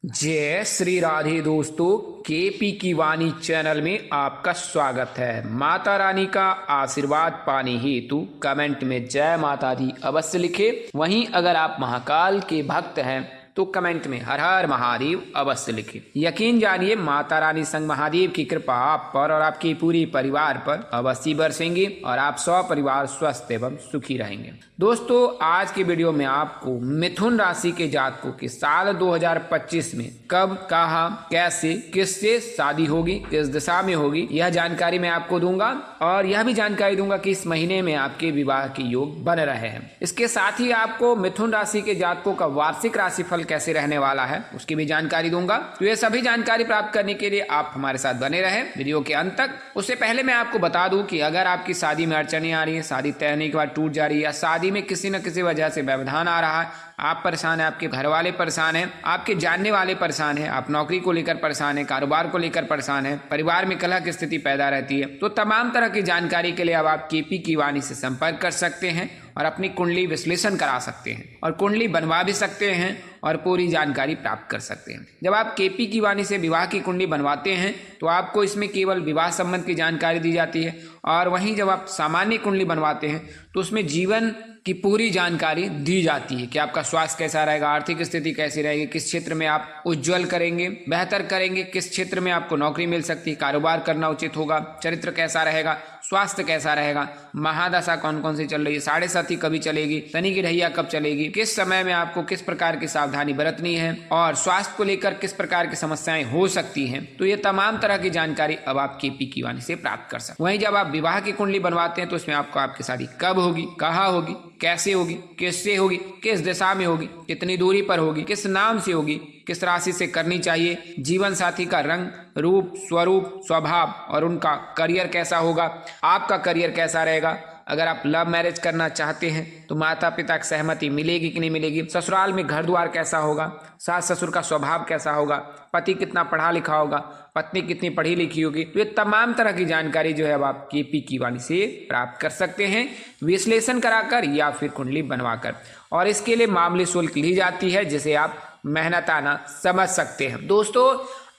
जय श्री राधे दोस्तों, केपी की वाणी चैनल में आपका स्वागत है। माता रानी का आशीर्वाद पाने हेतु कमेंट में जय माता दी अवश्य लिखे। वहीं अगर आप महाकाल के भक्त हैं तो कमेंट में हर हर महादेव अवश्य लिखें। यकीन जानिए माता रानी संग महादेव की कृपा आप पर और आपके पूरे परिवार पर अवश्य बरसेंगे और आप परिवार स्वस्थ एवं सुखी रहेंगे। दोस्तों, आज के वीडियो में आपको मिथुन राशि के जातकों के साल 2025 में कब, कहां, कैसे, किससे शादी होगी, किस दिशा में होगी, यह जानकारी मैं आपको दूंगा और यह भी जानकारी दूंगा कि इस महीने में आपके विवाह के योग बन रहे हैं। इसके साथ ही आपको मिथुन राशि के जातकों का वार्षिक राशिफल कैसे रहने वाला है उसकी भी जानकारी दूंगा। तो ये सभी जानकारी प्राप्त करने के लिए आप हमारे साथ बने रहें वीडियो के अंत तक। उससे पहले मैं आपको बता दूं कि अगर आपकी शादी में अड़चने आ रही है, शादी तय होने के बाद टूट जा रही है या शादी में किसी न किसी वजह से व्यवधान आ रहा है, आप परेशान हैं, आपके घर वाले परेशान हैं, आपके जानने वाले परेशान हैं, आप नौकरी को लेकर परेशान हैं, कारोबार को लेकर परेशान हैं, परिवार में कलह की स्थिति पैदा रहती है, तो तमाम तरह की जानकारी के लिए अब आप केपी की वाणी से संपर्क कर सकते हैं और अपनी कुंडली विश्लेषण करा सकते हैं और कुंडली बनवा भी सकते हैं और पूरी जानकारी प्राप्त कर सकते हैं। जब आप केपी की वाणी से विवाह की कुंडली बनवाते हैं तो आपको इसमें केवल विवाह संबंध की जानकारी दी जाती है और वहीं जब आप सामान्य कुंडली बनवाते हैं तो उसमें जीवन की पूरी जानकारी दी जाती है कि आपका स्वास्थ्य कैसा रहेगा, आर्थिक स्थिति कैसी रहेगी, किस क्षेत्र में आप उज्जवल करेंगे, बेहतर करेंगे, किस क्षेत्र में आपको नौकरी मिल सकती है, कारोबार करना उचित होगा, चरित्र कैसा रहेगा, स्वास्थ्य कैसा रहेगा, महादशा कौन कौन सी चल रही है, साढ़े साथी कभी चलेगी, शनि की ढैया कब चलेगी, किस समय में आपको किस प्रकार की सावधानी बरतनी है और स्वास्थ्य को लेकर किस प्रकार की समस्याएं हो सकती हैं। तो ये तमाम तरह की जानकारी अब आप केपी की वाणी से प्राप्त कर सकते हैं। वहीं जब आप विवाह की कुंडली बनवाते हैं तो उसमें आपको आपकी शादी कब होगी, कहाँ होगी, कैसे होगी, किससे होगी, किस दिशा में होगी, कितनी दूरी पर होगी, किस नाम से होगी, किस राशि से करनी चाहिए, जीवन साथी का रंग, रूप, स्वरूप, स्वभाव और उनका करियर कैसा होगा, आपका करियर कैसा रहेगा, अगर आप लव मैरिज करना चाहते हैं तो माता पिता की सहमति मिलेगी कि नहीं मिलेगी, ससुराल में घर द्वार कैसा होगा, सास ससुर का स्वभाव कैसा होगा, पति कितना पढ़ा लिखा होगा, पत्नी कितनी पढ़ी लिखी होगी। तो ये तमाम तरह की जानकारी जो है अब आप केपी की वाणी से प्राप्त कर सकते हैं, विश्लेषण कराकर या फिर कुंडली बनवाकर। और इसके लिए मामूली शुल्क ली जाती है जिसे आप मेहनताना समझ सकते हैं। दोस्तों,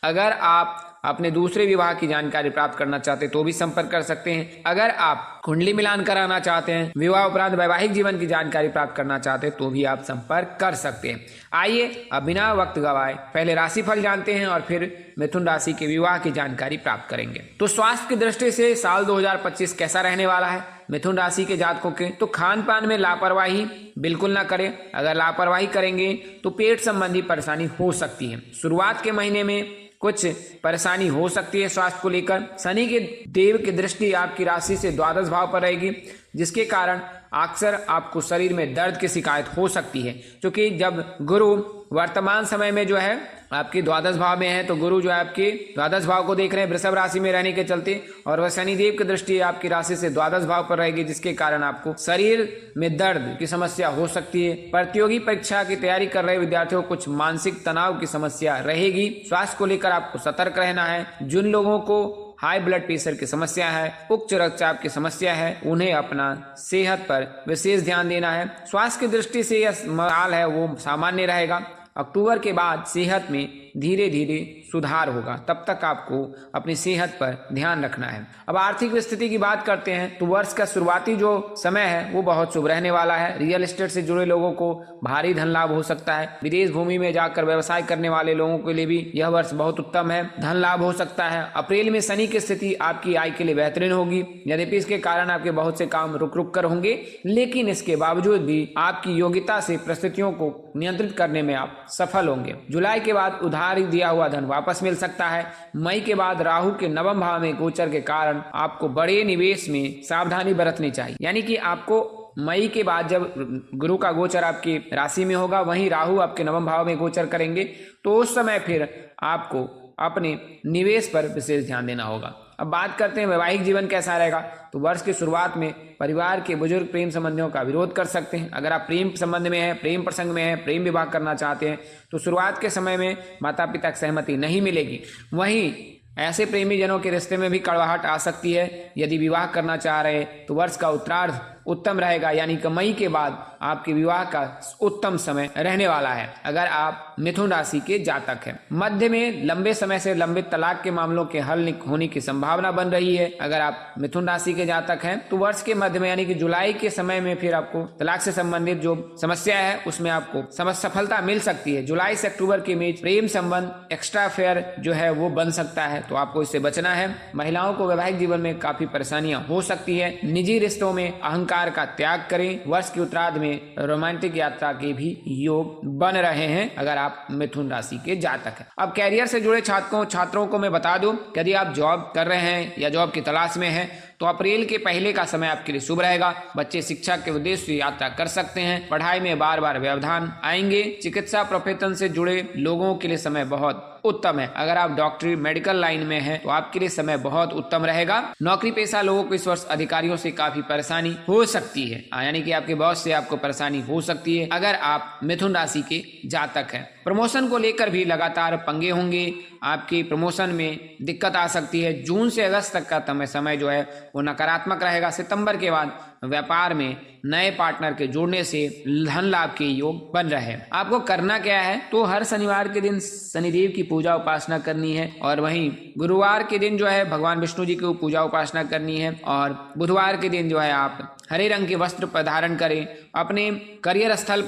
अगर आप अपने दूसरे विवाह की जानकारी प्राप्त करना चाहते हैं तो भी संपर्क कर सकते हैं। अगर आप कुंडली मिलान कराना चाहते हैं, विवाह उपरांत वैवाहिक जीवन की जानकारी प्राप्त करना चाहते हैं तो भी आप संपर्क कर सकते हैं। आइए अब बिना वक्त गवाए पहले राशिफल जानते हैं और फिर मिथुन राशि के विवाह की जानकारी प्राप्त करेंगे। तो स्वास्थ्य की दृष्टि से साल 2025 कैसा रहने वाला है मिथुन राशि के जातकों के? तो खान पान में लापरवाही बिल्कुल ना करें। अगर लापरवाही करेंगे तो पेट संबंधी परेशानी हो सकती है। शुरुआत के महीने में कुछ परेशानी हो सकती है स्वास्थ्य को लेकर। शनि के देव की दृष्टि आपकी राशि से द्वादश भाव पर रहेगी जिसके कारण अक्सर आपको शरीर में दर्द की शिकायत हो सकती है, क्योंकि जब गुरु वर्तमान समय में जो है आपके द्वादश भाव में है तो गुरु जो है आपके द्वादश भाव को देख रहे हैं वृषभ राशि में रहने के चलते, और वह शनिदेव की दृष्टि आपकी राशि से द्वादश भाव पर रहेगी जिसके कारण आपको शरीर में दर्द की समस्या हो सकती है। प्रतियोगी परीक्षा की तैयारी कर रहे विद्यार्थियों को कुछ मानसिक तनाव की समस्या रहेगी। स्वास्थ्य को लेकर आपको सतर्क रहना है। जिन लोगों को हाई ब्लड प्रेशर की समस्या है, उच्च रक्तचाप की समस्या है, उन्हें अपना सेहत पर विशेष ध्यान देना है। स्वास्थ्य की दृष्टि से यह माल है वो सामान्य रहेगा। अक्टूबर के बाद सेहत में धीरे धीरे सुधार होगा, तब तक आपको अपनी सेहत पर ध्यान रखना है। अब आर्थिक स्थिति की बात करते हैं तो वर्ष का शुरुआती जो समय है वो बहुत शुभ रहने वाला है। रियल एस्टेट से जुड़े लोगों को भारी धन लाभ हो सकता है। विदेश भूमि में जाकर व्यवसाय करने वाले लोगों के लिए भी यह वर्ष बहुत उत्तम है, धन लाभ हो सकता है। अप्रैल में शनि की स्थिति आपकी आय के लिए बेहतरीन होगी, यद्यपि इसके कारण आपके बहुत से काम रुक रुक कर होंगे, लेकिन इसके बावजूद भी आपकी योग्यता से परिस्थितियों को नियंत्रित करने में आप सफल होंगे। जुलाई के बाद उधार दिया हुआ धन वापस मिल सकता है। मई के बाद राहु के नवम भाव में गोचर के कारण आपको बड़े निवेश में सावधानी बरतनी चाहिए। यानी कि आपको मई के बाद जब गुरु का गोचर आपकी राशि में होगा, वहीं राहु आपके नवम भाव में गोचर करेंगे, तो उस समय फिर आपको अपने निवेश पर विशेष ध्यान देना होगा। अब बात करते हैं वैवाहिक जीवन कैसा रहेगा। तो वर्ष की शुरुआत में परिवार के बुजुर्ग प्रेम संबंधियों का विरोध कर सकते हैं। अगर आप प्रेम संबंध में हैं, प्रेम प्रसंग में हैं, प्रेम विवाह करना चाहते हैं तो शुरुआत के समय में माता पिता की सहमति नहीं मिलेगी। वहीं ऐसे प्रेमी जनों के रिश्ते में भी कड़वाहट आ सकती है। यदि विवाह करना चाह रहे हैं तो वर्ष का उत्तरार्ध उत्तम रहेगा, यानी कि मई के बाद आपके विवाह का उत्तम समय रहने वाला है अगर आप मिथुन राशि के जातक हैं। मध्य में लंबे समय से लंबित तलाक के मामलों के हल होने की संभावना बन रही है। अगर आप मिथुन राशि के जातक हैं तो वर्ष के मध्य में यानी कि जुलाई के समय में फिर आपको तलाक से संबंधित जो समस्या है उसमें आपको सफलता मिल सकती है। जुलाई से अक्टूबर के बीच प्रेम संबंध एक्स्ट्रा अफेयर जो है वो बन सकता है, तो आपको इससे बचना है। महिलाओं को वैवाहिक जीवन में काफी परेशानियां हो सकती है। निजी रिश्तों में अहंकार का त्याग करें। वर्ष के उत्तरार्ध में रोमांटिक यात्रा के भी योग बन रहे हैं अगर आप मिथुन राशि के जातक हैं। अब कैरियर से जुड़े छात्रों को मैं बता दूं, यदि आप जॉब कर रहे हैं या जॉब की तलाश में हैं तो अप्रैल के पहले का समय आपके लिए शुभ रहेगा। बच्चे शिक्षा के उद्देश्य से यात्रा कर सकते हैं। पढ़ाई में बार बार व्यवधान आएंगे। चिकित्सा प्रोफेशन से जुड़े लोगों के लिए समय बहुत उत्तम है। अगर आप डॉक्टरी मेडिकल लाइन में हैं तो आपके लिए समय बहुत उत्तम रहेगा। नौकरी पेशा लोगों को इस वर्ष अधिकारियों से काफी परेशानी हो सकती है, यानी कि आपके बॉस से आपको परेशानी हो सकती है अगर आप मिथुन राशि के जातक हैं। प्रमोशन को लेकर भी लगातार पंगे होंगे। आपकी प्रमोशन में दिक्कत आ सकती है। जून से अगस्त तक का समय जो है वो नकारात्मक रहेगा। सितंबर के बाद व्यापार में नए पार्टनर के जुड़ने से धन लाभ के योग बन रहे हैं। आपको करना क्या है, तो हर शनिवार के दिन शनिदेव की पूजा उपासना करनी है, और वहीं गुरुवार के दिन जो है भगवान विष्णु जी की पूजा उपासना करनी है, और बुधवार के दिन जो है आप हरे रंग के वस्त्र धारण करें। अपने कार्यस्थल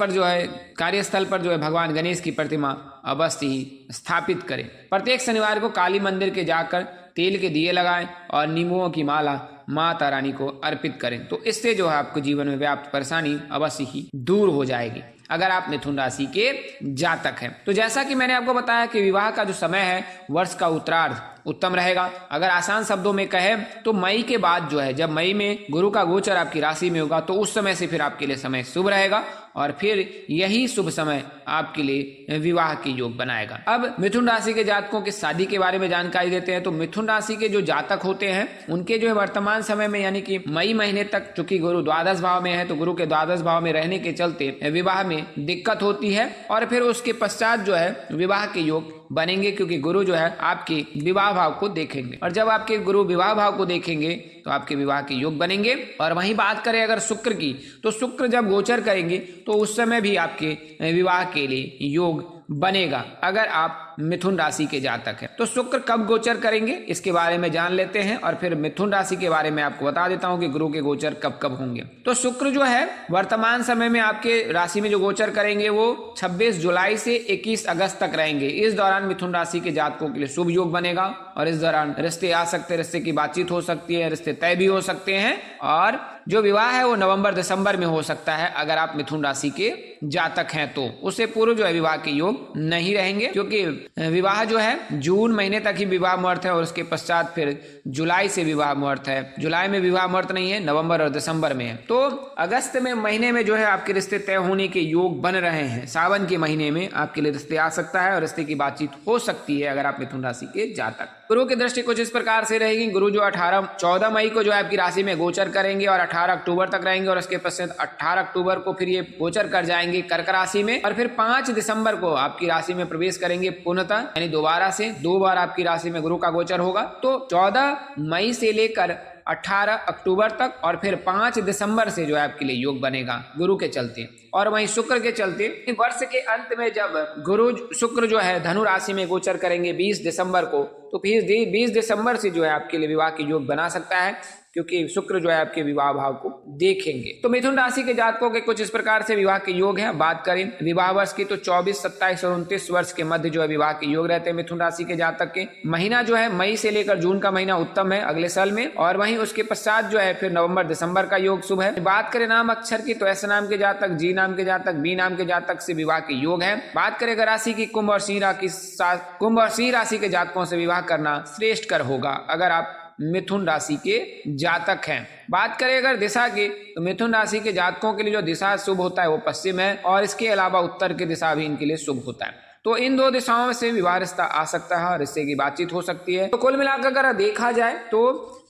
पर जो है भगवान गणेश की प्रतिमा अवश्य ही स्थापित करें। प्रत्येक शनिवार को काली मंदिर के जाकर तेल के दिए लगाएं और नींबुओं की माला माता रानी को अर्पित करें, तो इससे जो है आपको जीवन में व्याप्त परेशानी अवश्य ही दूर हो जाएगी अगर आप मिथुन राशि के जातक हैं। तो जैसा कि मैंने आपको बताया कि विवाह का जो समय है वर्ष का उत्तरार्ध उत्तम रहेगा। अगर आसान शब्दों में कहें तो मई के बाद जो है, जब मई में गुरु का गोचर आपकी राशि में होगा तो उस समय से फिर आपके लिए समय शुभ रहेगा, और फिर यही शुभ समय आपके लिए विवाह के योग बनाएगा। अब मिथुन राशि के जातकों की शादी के बारे में जानकारी देते हैं। तो मिथुन राशि के जो जातक होते हैं उनके जो है वर्तमान समय में यानी कि मई महीने तक, चूंकि गुरु द्वादश भाव में है तो गुरु के द्वादश भाव में रहने के चलते विवाह में दिक्कत होती है, और फिर उसके पश्चात जो है विवाह के योग बनेंगे, क्योंकि गुरु जो है आपके विवाह भाव को देखेंगे, और जब आपके गुरु विवाह भाव को देखेंगे तो आपके विवाह के योग बनेंगे। और वहीं बात करें अगर शुक्र की, तो शुक्र जब गोचर करेंगे तो उस समय भी आपके विवाह के लिए योग बनेगा अगर आप मिथुन राशि के जातक हैं। तो शुक्र कब गोचर करेंगे इसके बारे में जान लेते हैं, और फिर मिथुन राशि के बारे में आपको बता देता हूं कि गुरु के गोचर कब कब होंगे। तो शुक्र जो है वर्तमान समय में आपके राशि में जो गोचर करेंगे वो 26 जुलाई से 21 अगस्त तक रहेंगे। इस दौरान मिथुन राशि के जातकों के लिए शुभ योग बनेगा, और इस दौरान रिश्ते आ सकते हैं, रिश्ते की बातचीत हो सकती है, रिश्ते तय भी हो सकते हैं, और जो विवाह है वो नवंबर दिसंबर में हो सकता है अगर आप मिथुन राशि के जातक हैं। तो उससे पूर्व जो है विवाह के योग नहीं रहेंगे, क्योंकि विवाह जो है जून महीने तक ही विवाह मुहूर्त है, और उसके पश्चात फिर जुलाई से विवाह मुहूर्त है। जुलाई में विवाह मुहूर्त नहीं है, नवंबर और दिसंबर में है। तो अगस्त में महीने में जो है आपके रिश्ते तय होने के योग बन रहे हैं। सावन के महीने में आपके लिए रिश्ते आ सकता है और रिश्ते की बातचीत हो सकती है अगर आप मिथुन राशि के जातक। गुरु की दृष्टि कुछ इस प्रकार से रहेगी। गुरु जो 14 मई को जो है आपकी राशि में गोचर करेंगे और 18 अक्टूबर तक रहेंगे, और उसके पश्चात 18 अक्टूबर को फिर ये गोचर कर जाएंगे कर्क राशि में, और फिर 5 दिसंबर को आपकी राशि में प्रवेश करेंगे पुनः, यानी दोबारा से 2 बार आपकी राशि में गुरु का गोचर होगा। तो 14 मई से लेकर 18 अक्टूबर तक, और फिर 5 दिसंबर से जो है आपके लिए योग बनेगा गुरु के चलते। और वहीं शुक्र के चलते वर्ष के अंत में जब शुक्र जो है धनु राशि में गोचर करेंगे 20 दिसंबर को, तो फिर 20 दिसंबर से जो है आपके लिए विवाह के योग बना सकता है, क्योंकि शुक्र जो है आपके विवाह भाव को देखेंगे। तो मिथुन राशि के जातकों के कुछ इस प्रकार से विवाह के योग हैं। बात करें विवाह वर्ष की तो 24, 27 और 29 वर्ष के मध्य जो है विवाह के योग रहते हैं मिथुन राशि के जातक के। महीना जो है मई से लेकर जून का महीना उत्तम है अगले साल में, और वहीं उसके पश्चात जो है फिर नवंबर दिसंबर का योग शुभ है। बात करें नाम अक्षर की तो एस नाम के जातक, जी नाम के जातक, बी नाम के जातक से विवाह के योग है। बात करें राशि की कुंभ और सिंह राशि के जातकों से विवाह करना श्रेष्ठ कर होगा अगर आप मिथुन राशि के जातक हैं। बात करें अगर दिशा की तो मिथुन राशि के जातकों के लिए जो दिशा शुभ होता है वो पश्चिम है, और इसके अलावा उत्तर की दिशा भी इनके लिए शुभ होता है। तो इन दो दिशाओं से विवाह रिश्ता आ सकता है, रिश्ते की बातचीत हो सकती है। तो कुल मिलाकर अगर देखा जाए तो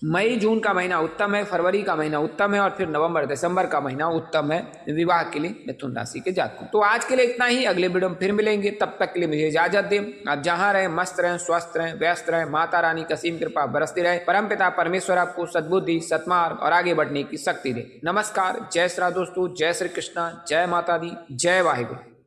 मई जून का महीना उत्तम है, फरवरी का महीना उत्तम है और फिर नवंबर दिसंबर का महीना उत्तम है विवाह के लिए मिथुन राशि के जातकों। तो आज के लिए इतना ही, अगले वीडियो में फिर मिलेंगे, तब तक के लिए मुझे इजाजत दें। आप जहां रहें मस्त रहें, स्वस्थ रहें, व्यस्त रहें, माता रानी का असीम कृपा बरसती रहे, परमपिता परमेश्वर आपको सद्बुद्धि, सत्मार्ग और आगे बढ़ने की शक्ति दे। नमस्कार, जय श्री राम दोस्तों, जय श्री कृष्णा, जय माता दी, जय वाहिगुरु।